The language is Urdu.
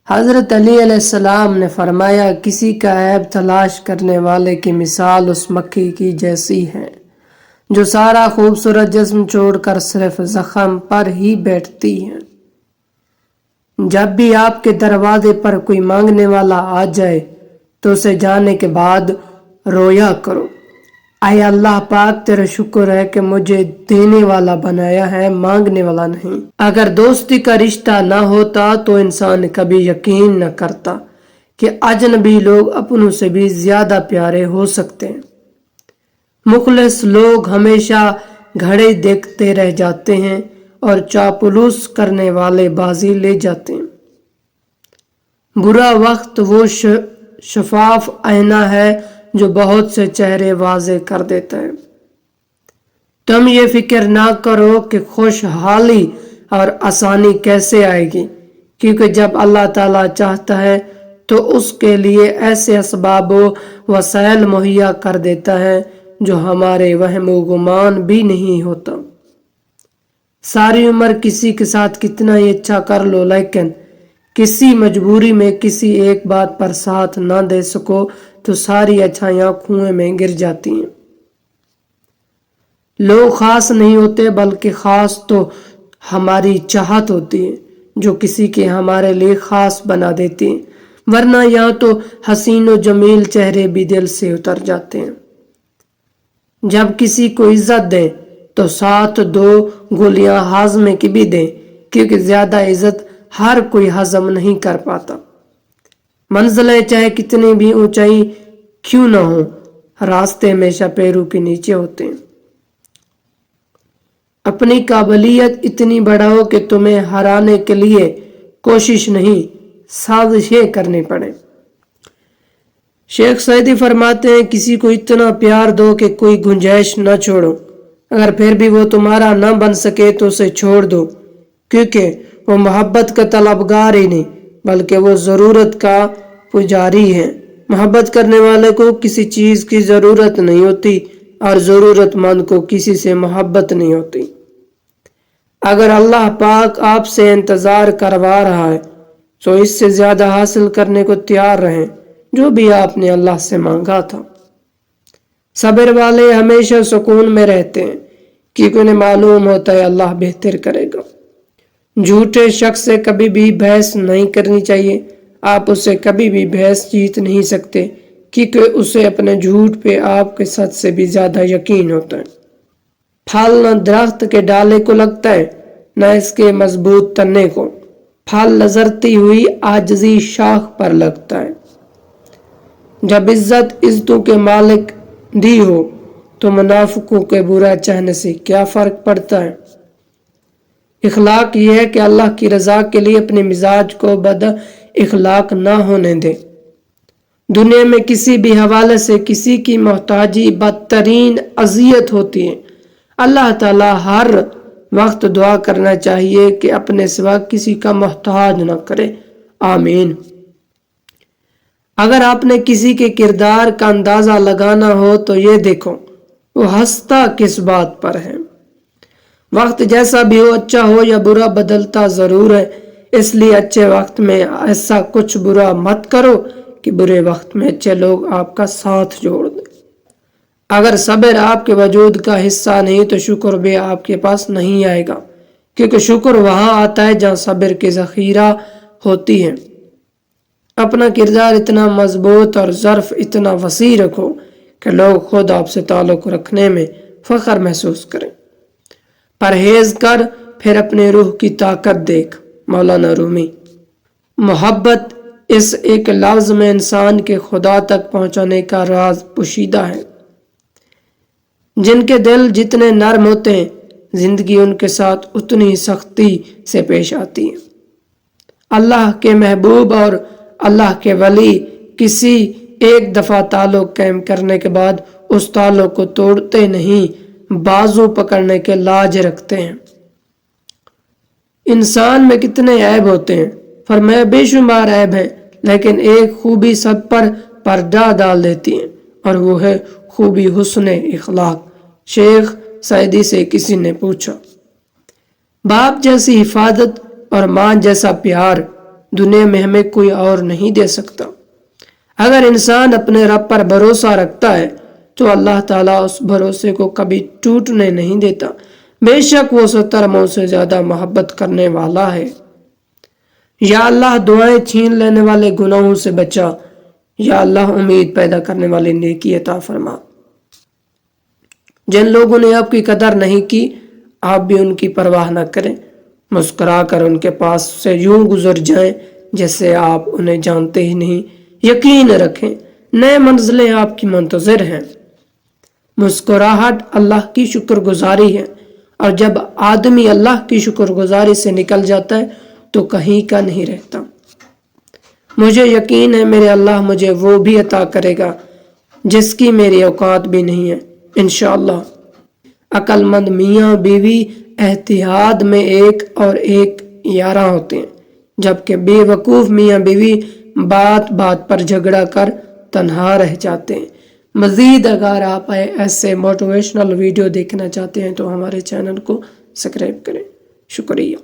حضرت علی علیہ السلام نے فرمایا، کسی کا عیب تلاش کرنے والے کی مثال اس مکھی کی جیسی ہے جو سارا خوبصورت جسم چھوڑ کر صرف زخم پر ہی بیٹھتی ہے۔ جب بھی آپ کے دروازے پر کوئی مانگنے والا آ جائے تو اسے جانے کے بعد رویا کرو، اے اللہ پاک تیرا شکر ہے کہ مجھے دینے والا بنایا ہے، مانگنے والا نہیں۔ اگر دوستی کا رشتہ نہ ہوتا تو انسان کبھی یقین نہ کرتا کہ اجنبی لوگ اپنوں سے بھی زیادہ پیارے ہو سکتے ہیں۔ مخلص لوگ ہمیشہ گھڑے دیکھتے رہ جاتے ہیں اور چاپلوس کرنے والے بازی لے جاتے ہیں۔ برا وقت وہ شفاف آئینہ ہے جو بہت سے چہرے واضح کر دیتا ہے۔ تم یہ فکر نہ کرو کہ خوشحالی اور آسانی کیسے آئے گی، کیونکہ جب اللہ تعالیٰ چاہتا ہے تو اس کے لیے ایسے اسباب و وسائل مہیا کر دیتا ہے جو ہمارے وہم و گمان بھی نہیں ہوتا۔ ساری عمر کسی کے ساتھ کتنا ہی اچھا کر لو، لیکن کسی مجبوری میں کسی ایک بات پر ساتھ نہ دے سکو تو ساری اچھائیاں کنویں میں گر جاتی ہیں۔ لوگ خاص نہیں ہوتے، بلکہ خاص تو ہماری چاہت ہوتی ہے جو کسی کے ہمارے لیے خاص بنا دیتی ہے، ورنہ یہاں تو حسین و جمیل چہرے بھی دل سے اتر جاتے ہیں۔ جب کسی کو عزت دیں تو ساتھ دو گولیاں ہاضمے کی بھی دیں، کیونکہ زیادہ عزت ہر کوئی ہضم نہیں کر پاتا۔ منزلیں چاہے کتنی بھی اونچائی کیوں نہ ہو، راستے ہمیشہ پیروں کے نیچے ہوتے ہیں۔ اپنی قابلیت اتنی بڑھاؤ کہ تمہیں ہرانے کے لیے کوشش نہیں، سازشیں کرنی پڑے۔ شیخ سعدی فرماتے ہیں، کسی کو اتنا پیار دو کہ کوئی گنجائش نہ چھوڑو، اگر پھر بھی وہ تمہارا نہ بن سکے تو اسے چھوڑ دو، کیونکہ وہ محبت کا طلبگار ہی نہیں بلکہ وہ ضرورت کا پجاری ہے۔ محبت کرنے والے کو کسی چیز کی ضرورت نہیں ہوتی اور ضرورت مند کو کسی سے محبت نہیں ہوتی۔ اگر اللہ پاک آپ سے انتظار کروا رہا ہے تو اس سے زیادہ حاصل کرنے کو تیار رہیں جو بھی آپ نے اللہ سے مانگا تھا۔ صبر والے ہمیشہ سکون میں رہتے ہیں کیونکہ انہیں معلوم ہوتا ہے اللہ بہتر کرے گا۔ جھوٹے شخص سے کبھی بھی بحث نہیں کرنی چاہیے، آپ اسے کبھی بھی بحث جیت نہیں سکتے کیونکہ اسے اپنے جھوٹ پہ آپ کے سچ سے بھی زیادہ یقین ہوتا ہے۔ پھل نہ درخت کے ڈالے کو لگتا ہے نہ اس کے مضبوط تنے کو، پھل لذرتی ہوئی عاجزی شاخ پر لگتا ہے۔ جب عزت عزتوں کے مالک دی ہو تو منافقوں کے برا چاہنے سے کیا فرق پڑتا ہے۔ اخلاق یہ ہے کہ اللہ کی رضا کے لیے اپنے مزاج کو بد اخلاق نہ ہونے دیں۔ دنیا میں کسی بھی حوالے سے کسی کی محتاجی بدترین اذیت ہوتی ہے۔ اللہ تعالیٰ ہر وقت دعا کرنا چاہیے کہ اپنے سوا کسی کا محتاج نہ کرے، آمین۔ اگر آپ نے کسی کے کردار کا اندازہ لگانا ہو تو یہ دیکھو وہ ہنستا کس بات پر ہے۔ وقت جیسا بھی ہو، اچھا ہو یا برا، بدلتا ضرور ہے، اس لیے اچھے وقت میں ایسا کچھ برا مت کرو کہ برے وقت میں اچھے لوگ آپ کا ساتھ جوڑ دیں۔ اگر صبر آپ کے وجود کا حصہ نہیں تو شکر بھی آپ کے پاس نہیں آئے گا، کیونکہ شکر وہاں آتا ہے جہاں صبر کی ذخیرہ ہوتی ہے۔ اپنا کردار اتنا مضبوط اور ظرف اتنا وسیع رکھو کہ لوگ خود آپ سے تعلق رکھنے میں فخر محسوس کریں۔ پرہیز کر پھر اپنے روح کی طاقت دیکھ، مولانا رومی۔ محبت اس ایک لفظ میں انسان کے خدا تک پہنچانے کا راز پوشیدہ ہے۔ جن کے دل جتنے نرم ہوتے ہیں زندگی ان کے ساتھ اتنی سختی سے پیش آتی ہے۔ اللہ کے محبوب اور اللہ کے ولی کسی ایک دفعہ تعلق قائم کرنے کے بعد اس تعلق کو توڑتے نہیں، بازو پکڑنے کے لاج رکھتے ہیں۔ انسان میں کتنے عیب ہوتے ہیں، فرمایا بے شمار عیب ہیں، لیکن ایک خوبی سب پر پردہ ڈال دیتی ہے اور وہ ہے خوبی حسن اخلاق۔ شیخ سعدی سے کسی نے پوچھا، باپ جیسی حفاظت اور ماں جیسا پیار دنیا میں ہمیں کوئی اور نہیں دے سکتا۔ اگر انسان اپنے رب پر بھروسہ رکھتا ہے تو اللہ تعالیٰ اس بھروسے کو کبھی ٹوٹنے نہیں دیتا۔ بے شک وہ 70 ماؤں سے زیادہ محبت کرنے والا ہے۔ یا اللہ دعائیں چھین لینے والے گناہوں سے بچا، یا اللہ امید پیدا کرنے والے نیکی عطا فرما۔ جن لوگوں نے آپ کی قدر نہیں کی آپ بھی ان کی پرواہ نہ کریں، مسکرا کر ان کے پاس سے یوں گزر جائیں جیسے آپ انہیں جانتے ہی نہیں۔ یقین رکھیں نئے منزلیں آپ کی منتظر ہیں۔ مسکراہٹ اللہ کی شکر گزاری ہے، اور جب آدمی اللہ کی شکر گزاری سے نکل جاتا ہے تو کہیں کا نہیں رہتا۔ مجھے یقین ہے میرے اللہ مجھے وہ بھی عطا کرے گا جس کی میری اوقات بھی نہیں ہے انشاءاللہ۔ عقل مند میاں بیوی احتیاط میں ایک اور ایک 11 ہوتے ہیں، جبکہ بے وقوف میاں بیوی بات بات پر جھگڑا کر تنہا رہ جاتے ہیں۔ مزید اگر آپ ایسے موٹیویشنل ویڈیو دیکھنا چاہتے ہیں تو ہمارے چینل کو سبسکرائب کریں۔ شکریہ۔